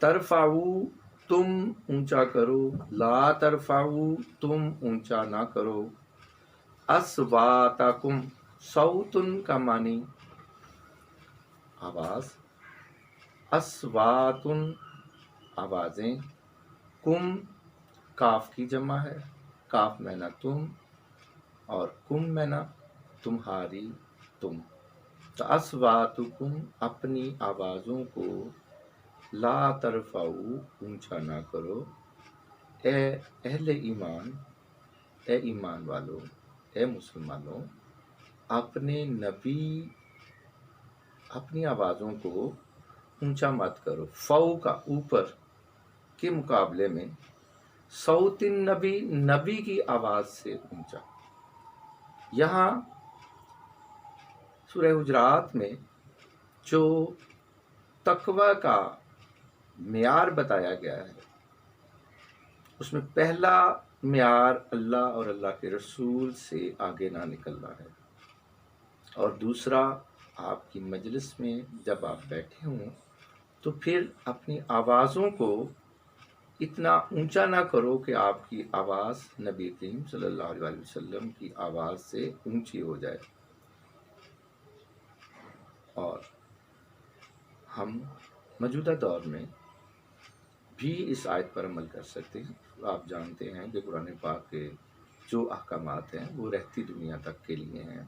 ترفعو تم اونچا کرو، لا ترفعو تم اونچا نہ کرو، اصواتکم صوتن کا معنی آواز، اصواتن آوازیں، کم کاف کی جمع ہے، کاف مینا تم اور کم مینا تمہاری تم، تو اصواتکم اپنی آوازوں کو، لا ترفعو اونچا نہ کرو، اے اہل ایمان، اے ایمان والو، اے مسلمانوں، اپنے نبی اپنی آوازوں کو اونچا مت کرو، فو کا اوپر کے مقابلے میں، صوت النبی نبی کی آواز سے اونچا۔ یہاں سورہ حجرات میں جو تقوی کا معیار بتایا گیا ہے، اس میں پہلا معیار اللہ اور اللہ کے رسول سے آگے نہ نکلنا ہے، اور دوسرا آپ کی مجلس میں جب آپ بیٹھے ہوں تو پھر اپنی آوازوں کو اتنا اونچا نہ کرو کہ آپ کی آواز نبی کریم صلی اللہ علیہ وسلم کی آواز سے اونچی ہو جائے۔ اور ہم موجودہ دور میں بھی اس آیت پر عمل کر سکتے ہیں۔ آپ جانتے ہیں کہ قرآن پاک کے جو احکامات ہیں وہ رہتی دنیا تک کے لیے ہیں،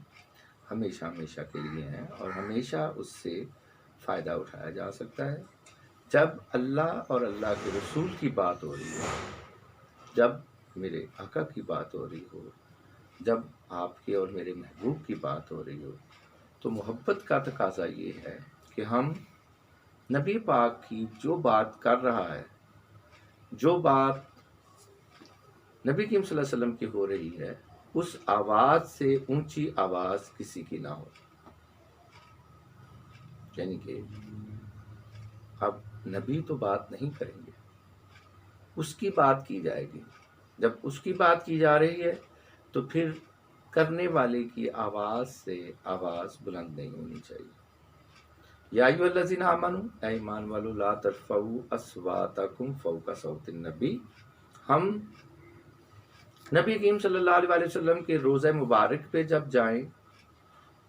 ہمیشہ ہمیشہ کے لیے ہیں، اور ہمیشہ اس سے فائدہ اٹھایا جا سکتا ہے۔ جب اللہ اور اللہ کے رسول کی بات ہو رہی ہو، جب میرے آقا کی بات ہو رہی ہو، جب آپ کے اور میرے محبوب کی بات ہو رہی ہو، تو محبت کا تقاضا یہ ہے کہ ہم نبی پاک کی جو بات کر رہا ہے، جو بات نبی کریم صلی اللہ علیہ وسلم کی ہو رہی ہے، اس آواز سے اونچی آواز کسی کی نہ ہو۔ یعنی کہ اب نبی تو بات نہیں کریں گے، اس کی بات کی جائے گی۔ جب اس کی بات کی جا رہی ہے تو پھر کرنے والے کی آواز سے آواز بلند نہیں ہونی چاہیے۔ یا ایھا الذین آمنوا، اے ایمان والو، لا ترفعوا اصواتکم فوق صوت النبی، ہم نبی کریم صلی اللہ علیہ وسلم کے روضہ مبارک پہ جب جائیں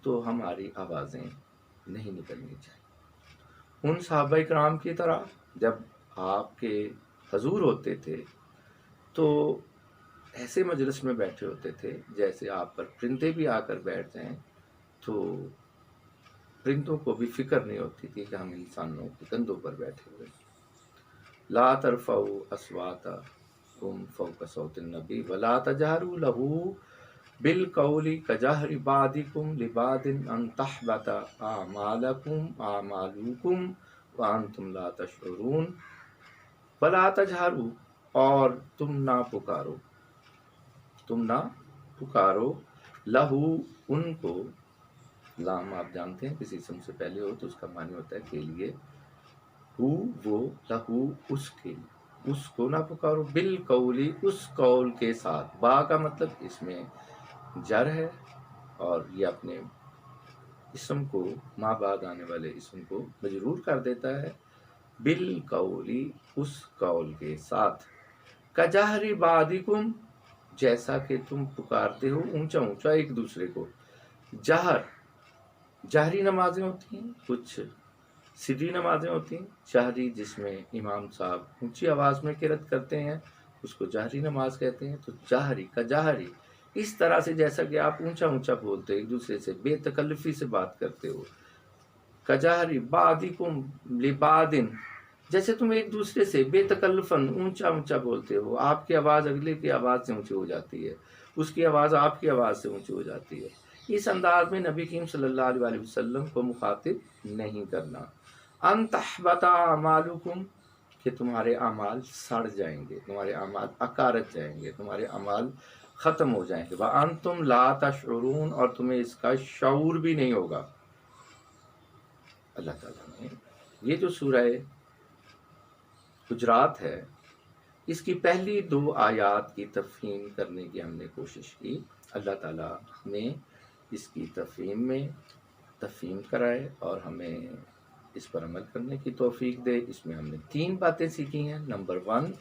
تو ہماری آوازیں نہیں نکلنی چاہیے۔ ان صحابہ کرام کی طرح جب آپ کے حضور ہوتے تھے تو ایسے مجلس میں بیٹھے ہوتے تھے جیسے آپ پر پرندے بھی آ کر بیٹھ جائیں، تو پرندوں کو بھی فکر نہیں ہوتی تھی کہ ہم انسانوں کے کندھوں پر بیٹھے ہوئے۔ لا ترفعوا اصواتکم فوق صوت النبی ولا تجہروا لہ بالقول کجہر بعضکم لبعض ان تحبط اعمالکم وانتم لا تشعرون، ولا تجہروا، اور تم نہ پکارو لہو ان کو، لام آپ جانتے ہیں کسی اسم سے پہلے ہو تو اس کا معنی ہوتا ہے کے لیے، ہو وہ، لہو اس کے لیے، اس کو نہ پکارو، بالقولی اس قول کے ساتھ، با کا مطلب اس میں جر ہے، اور یہ اپنے اسم کو، ماں بعد آنے والے اسم کو مجرور کر دیتا ہے، بالقولی اس قول کے ساتھ، کجہر بعضکم جیسا کہ تم پکارتے ہو اونچا اونچا ایک دوسرے کو۔ جہری نمازیں ہوتی ہیں، کچھ سری نمازیں ہوتی ہیں، جہری جس میں امام صاحب اونچی آواز میں قرأت کرتے ہیں اس کو جہری نماز کہتے ہیں۔ تو جہری کا جہری اس طرح سے جیسا کہ آپ اونچا اونچا بولتے ہو، ایک دوسرے سے بے تکلفی سے بات کرتے ہو، کجہری بعضکم لبعض جیسے تم ایک دوسرے سے بے تکلفاً اونچا اونچا بولتے ہو، آپ کی آواز اگلے کی آواز سے اونچی ہو جاتی ہے، اس کی آواز آپ کی آواز سے اونچی ہو جاتی ہے۔ اس انداز میں نبی کریم صلی اللہ علیہ وسلم کو مخاطب نہیں کرنا۔ ان تحبط اعمالکم کہ تمہارے اعمال سڑ جائیں گے، تمہارے اعمال اکارت جائیں گے، تمہارے اعمال ختم ہو جائیں گے، وانتم لا تشعرون اور تمہیں اس کا شعور بھی نہیں ہوگا۔ اللہ تعالیٰ نے یہ جو سورہ حجرات ہے، اس کی پہلی 2 آیات کی تفہیم کرنے کی ہم نے کوشش کی۔ اللہ تعالیٰ ہمیں اس کی تفہیم کرائے اور ہمیں اس پر عمل کرنے کی توفیق دے۔ اس میں ہم نے 3 باتیں سیکھی ہیں۔ نمبر 1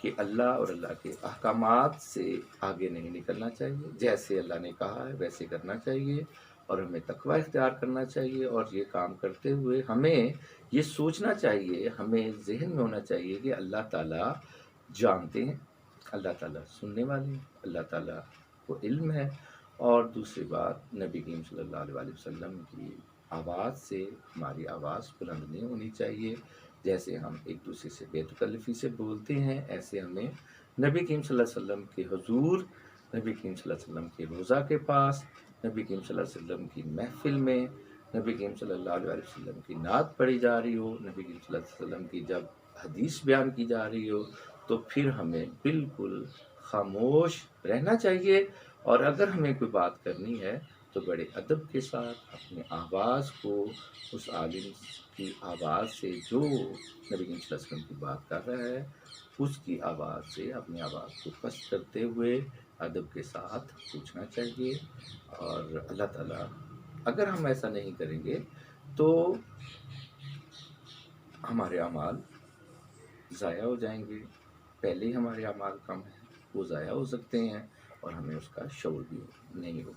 کہ اللہ اور اللہ کے احکامات سے آگے نہیں نکلنا چاہیے، جیسے اللہ نے کہا ہے ویسے کرنا چاہیے، اور ہمیں تقوی اختیار کرنا چاہیے، اور یہ کام کرتے ہوئے ہمیں یہ سوچنا چاہیے، ہمیں ذہن میں ہونا چاہیے کہ اللہ تعالیٰ جانتے ہیں، اللہ تعالیٰ سننے والے ہیں، اللہ تعالیٰ کو علم ہے۔ اور دوسری بات، نبی کریم صلی اللہ علیہ وسلم کی آواز سے ہماری آواز بلند نہیں ہونی چاہیے۔ جیسے ہم ایک دوسرے سے بے تکلفی سے بولتے ہیں، ایسے ہمیں نبی کریم صلی اللہ علیہ وسلم کے حضور، نبی کریم صلی اللہ علیہ وسلم کے روضہ کے پاس، نبی کریم صلی اللہ علیہ وسلم کی محفل میں، نبی کریم صلی اللہ علیہ وسلم کی نعت پڑھی جا رہی ہو، نبی کریم صلی اللہ علیہ وسلم کی جب حدیث بیان کی جا رہی ہو، تو پھر ہمیں بالکل خاموش رہنا چاہیے، اور اگر ہمیں کوئی بات کرنی ہے تو بڑے ادب کے ساتھ اپنی آواز کو اس عالم کی آواز سے جو نبی کریم صلی اللہ علیہ وسلم کی بات کر رہا ہے اس کی آواز سے اپنی آواز کو پست کرتے ہوئے ادب کے ساتھ پوچھنا چاہیے۔ اور اللہ تعالیٰ، اگر ہم ایسا نہیں کریں گے تو ہمارے اعمال ضائع ہو جائیں گے۔ پہلے ہی ہمارے اعمال کم ہیں، وہ ضائع ہو سکتے ہیں، اور ہمیں اس کا شعور بھی نہیں ہوگا۔